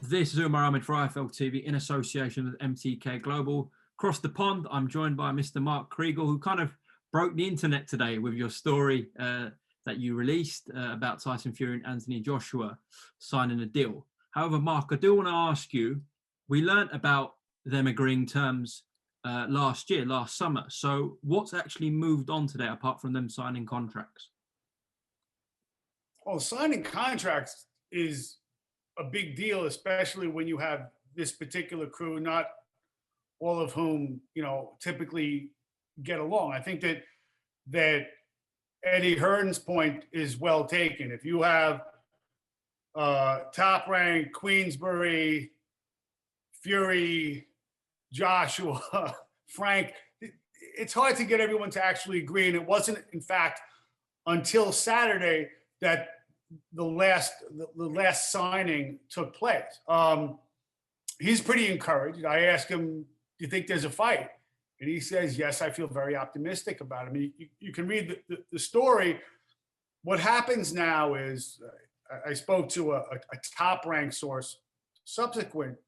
This is Umar Ahmed for IFL TV in association with MTK Global. Across the pond, I'm joined by Mr. Mark Kriegel, who kind of broke the internet today with your story that you released about Tyson Fury and Anthony Joshua signing a deal. However, Mark, I do want to ask you, we learnt about them agreeing terms last summer. So what's actually moved on today apart from them signing contracts? Well, signing contracts is a big deal, especially when you have this particular crew, not all of whom, typically get along. I think that Eddie Hearn's point is well taken. If you have top ranked Queensbury, Fury, Joshua, Frank, it's hard to get everyone to actually agree. And it wasn't, in fact, until Saturday that the last signing took place. He's pretty encouraged. I asked him, "Do you think there's a fight?" And he says, "Yes, I feel very optimistic about it." I mean, you can read the story. What happens now is I spoke to a top-ranked source subsequent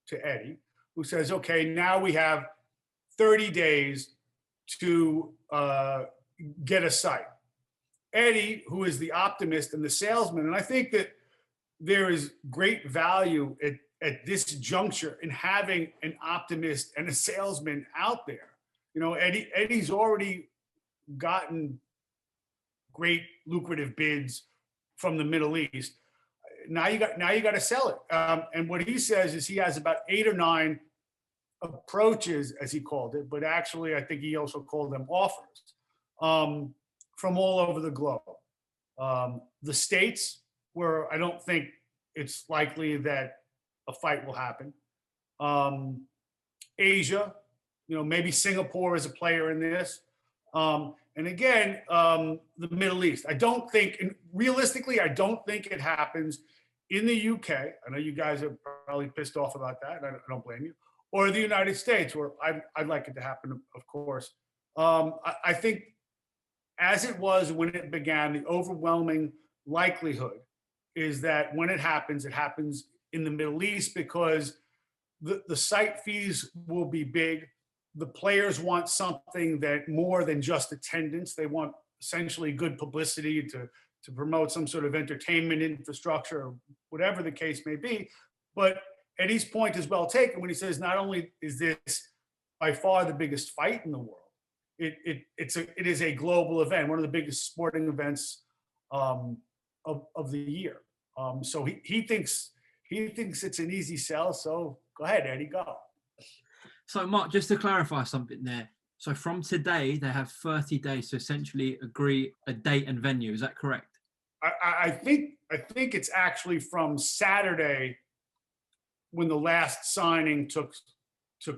to Eddie, who says, "Okay, now we have 30 days to get a site." Eddie, who is the optimist and the salesman, and I think that there is great value at this juncture in having an optimist and a salesman out there. Eddie's already gotten great lucrative bids from the Middle East. Now you got to sell it. And what he says is he has about 8 or 9 approaches, as he called it, but actually I think he also called them offers. From all over the globe. The States, where I don't think it's likely that a fight will happen. Asia, maybe Singapore is a player in this. And again, the Middle East. Realistically, I don't think it happens in the UK. I know you guys are probably pissed off about that, and I don't blame you. Or the United States, where I'd like it to happen, of course. I think as it was when it began, the overwhelming likelihood is that when it happens in the Middle East because the site fees will be big. The players want something that more than just attendance. They want essentially good publicity to promote some sort of entertainment infrastructure, or whatever the case may be. But Eddie's point is well taken when he says not only is this by far the biggest fight in the world, it is a global event, one of the biggest sporting events of the year. So he thinks it's an easy sell. So go ahead, Eddie, go. So Mark, just to clarify something there. So from today, they have 30 days to essentially agree a date and venue. Is that correct? I think it's actually from Saturday when the last signing took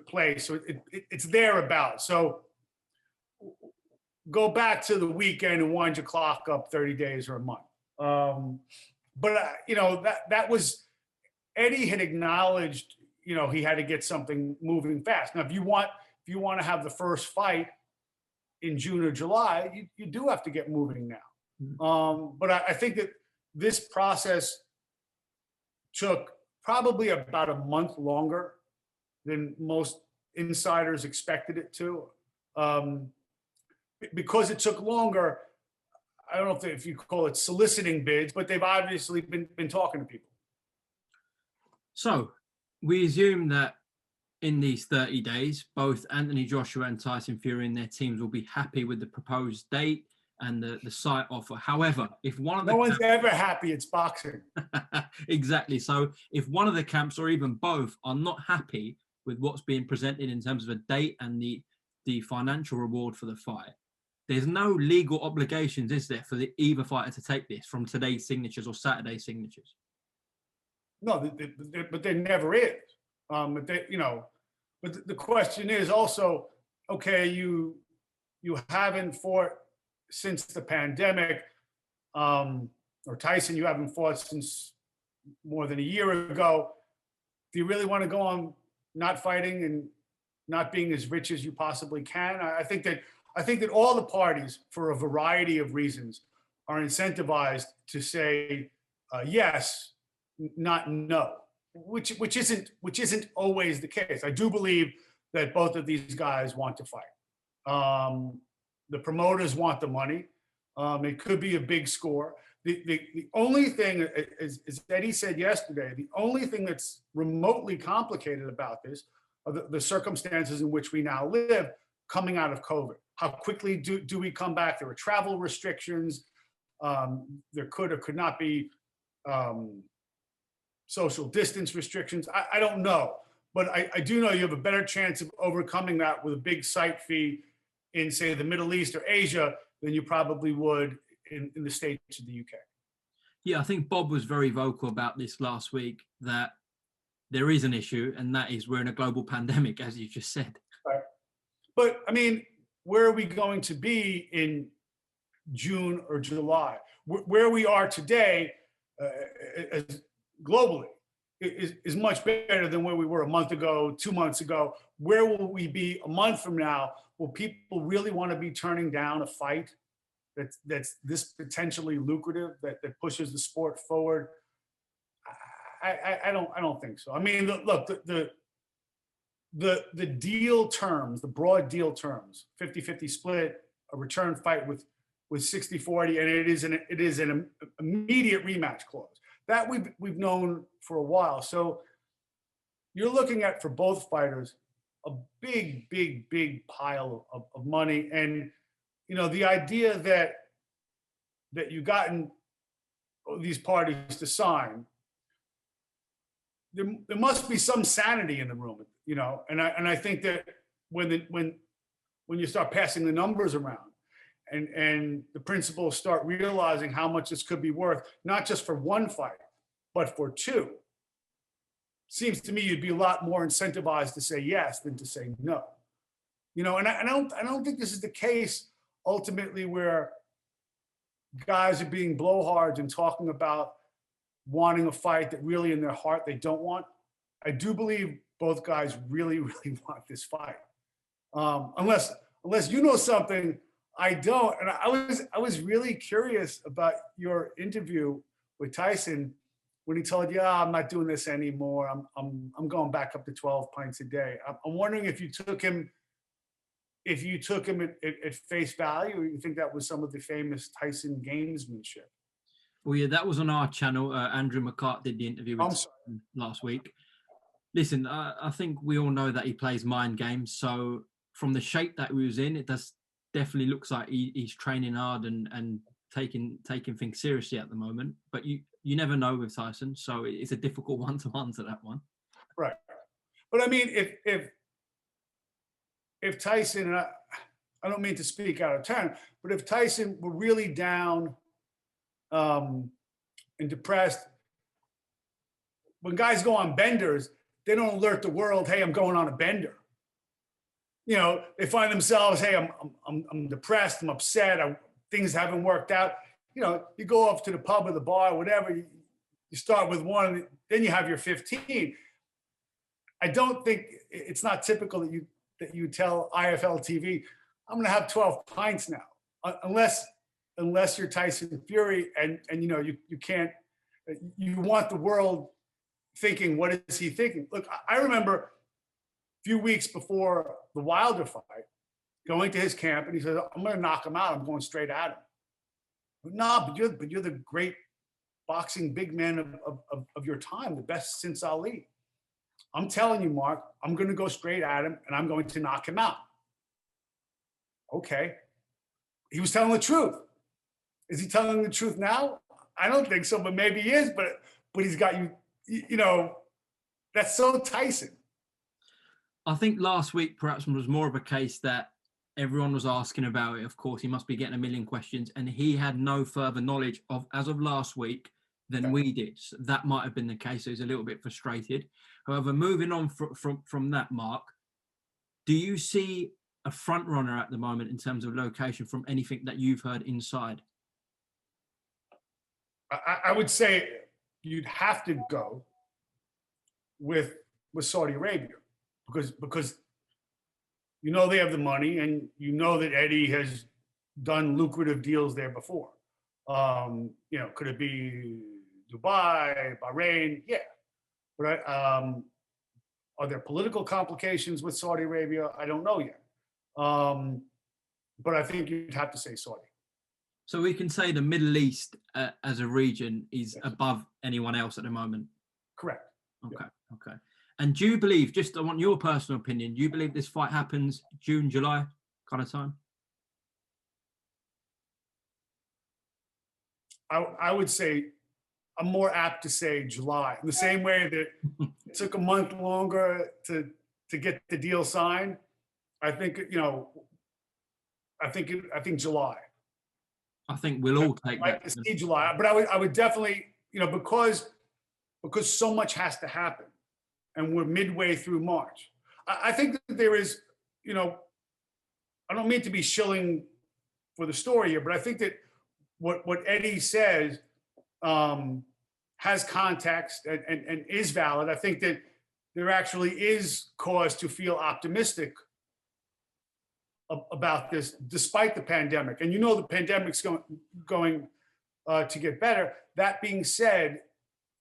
place. So it's thereabouts. So go back to the weekend and wind your clock up 30 days or a month. But that was, Eddie had acknowledged, he had to get something moving fast. Now, if you want to have the first fight in June or July, you do have to get moving now. Mm-hmm. But I think that this process took probably about a month longer than most insiders expected it to. Because it took longer, I don't know if you call it soliciting bids, but they've obviously been talking to people. So we assume that in these 30 days, both Anthony Joshua and Tyson Fury and their teams will be happy with the proposed date and the site offer. However, if one of the one's ever happy, it's boxing. Exactly. So if one of the camps or even both are not happy with what's being presented in terms of a date and the financial reward for the fight, there's no legal obligations, is there, for either fighter to take this from today's signatures or Saturday's signatures? No, but there never is. But the question is also, okay, you haven't fought since the pandemic, or Tyson, you haven't fought since more than a year ago. Do you really want to go on not fighting and not being as rich as you possibly can? I think that all the parties, for a variety of reasons, are incentivized to say yes, not no. which isn't always the case. I do believe that both of these guys want to fight. The promoters want the money. It could be a big score. The only thing, as Eddie said yesterday, the only thing that's remotely complicated about this are the circumstances in which we now live coming out of COVID. How quickly do we come back? There are travel restrictions. There could or could not be social distance restrictions. I don't know. But I do know you have a better chance of overcoming that with a big site fee in, say, the Middle East or Asia than you probably would in the States or the UK. Yeah, I think Bob was very vocal about this last week, that there is an issue, and that is we're in a global pandemic, as you just said. Right. But I mean, where are we going to be in June or July? Where we are today globally is much better than where we were a month ago, 2 months ago. Where will we be a month from now? Will people really want to be turning down a fight that's this potentially lucrative, that pushes the sport forward? I don't think so. I mean, look, the deal terms, the broad deal terms, 50-50 split, a return fight with 60-40, and it is an immediate rematch clause. That we've known for a while. So you're looking at, for both fighters, a big pile of money. And the idea that you've gotten these parties to sign, there must be some sanity in the room, and I think that when you start passing the numbers around, and the principals start realizing how much this could be worth, not just for one fight, but for two, seems to me you'd be a lot more incentivized to say yes than to say no. And I don't think this is the case ultimately, where guys are being blowhards and talking about wanting a fight that really in their heart they don't want. I do believe both guys really want this fight. Unless you know something I don't. And I was really curious about your interview with Tyson when he told you, I'm not doing this anymore. I'm going back up to 12 pints a day. I'm wondering if you took him at face value, or you think that was some of the famous Tyson gamesmanship? Well, yeah, that was on our channel. Andrew McCart did the interview with Tyson last week. Listen, I think we all know that he plays mind games. So from the shape that he was in, it definitely looks like he's training hard and taking things seriously at the moment. But you never know with Tyson, so it's a difficult one to answer that one. Right. But I mean, if Tyson, and I don't mean to speak out of turn, but if Tyson were really down and depressed, when guys go on benders, they don't alert the world, hey, I'm going on a bender. They find themselves, hey, I'm depressed, I'm upset, things haven't worked out. You go off to the pub or the bar, whatever, you start with one, then you have your 15. I don't think, it's not typical that you tell IFL TV, I'm going to have 12 pints now, unless you're Tyson Fury and you can't, you want the world thinking, what is he thinking? Look, I remember a few weeks before the Wilder fight, going to his camp, and he said, I'm going to knock him out. I'm going straight at him. No, but you're the great boxing big man of your time, the best since Ali. I'm telling you, Mark, I'm going to go straight at him, and I'm going to knock him out. Okay. He was telling the truth. Is he telling the truth now? I don't think so, but maybe he is. But he's got that's so Tyson. I think last week perhaps was more of a case that everyone was asking about it. Of course, he must be getting a million questions, and he had no further knowledge as of last week than we did. So that might have been the case. So he's a little bit frustrated. However, moving on from that, Mark, do you see a front runner at the moment in terms of location from anything that you've heard inside? I would say you'd have to go with Saudi Arabia, because they have the money, and that Eddie has done lucrative deals there before. Could it be Dubai, Bahrain? Yeah. But are there political complications with Saudi Arabia? I don't know yet. But I think you'd have to say Saudi. So we can say the Middle East as a region is Yes. above anyone else at the moment. Correct. Okay, Yeah. okay. And do you believe, just I want your personal opinion, do you believe this fight happens June, July kind of time? I would say I'm more apt to say July. In the same way that it took a month longer to get the deal signed, I think I think July. I think we'll all take I'd like that. to see July, but I would definitely, because so much has to happen, and we're midway through March. I think that there is, I don't mean to be shilling for the story here, but I think that what Eddie says has context and is valid. I think that there actually is cause to feel optimistic about this, despite the pandemic. And the pandemic's going to get better. That being said,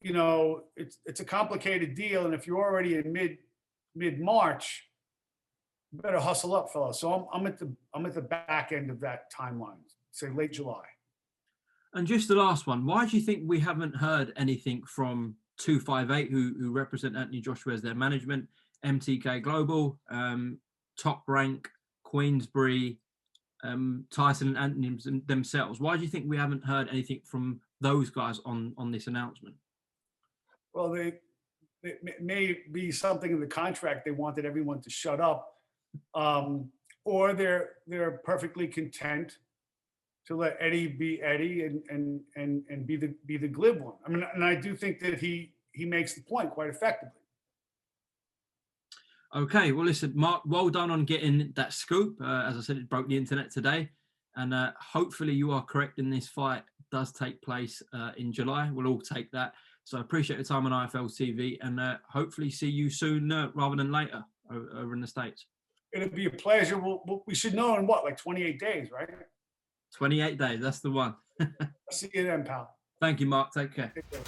it's a complicated deal, and if you're already in mid-March, you better hustle up, fellas. So I'm at the back end of that timeline, say late July. And just the last one, why do you think we haven't heard anything from 258, who represent Anthony Joshua as their management, MTK Global, Top Rank, Queensbury, Tyson and Anthony themselves? Why do you think we haven't heard anything from those guys on this announcement? Well, it may be something in the contract. They wanted everyone to shut up, or they're perfectly content to let Eddie be Eddie and be the glib one. I mean, and I do think that he makes the point quite effectively. Okay, well, listen, Mark, well done on getting that scoop. As I said, it broke the internet today, and hopefully you are correct in this fight does take place in July. We'll all take that. So I appreciate your time on IFL TV, and hopefully see you soon rather than later over in the States. It'll be a pleasure. We should know in like 28 days, right? 28 days, that's the one. See you then, pal. Thank you, Mark. Take care. Take care.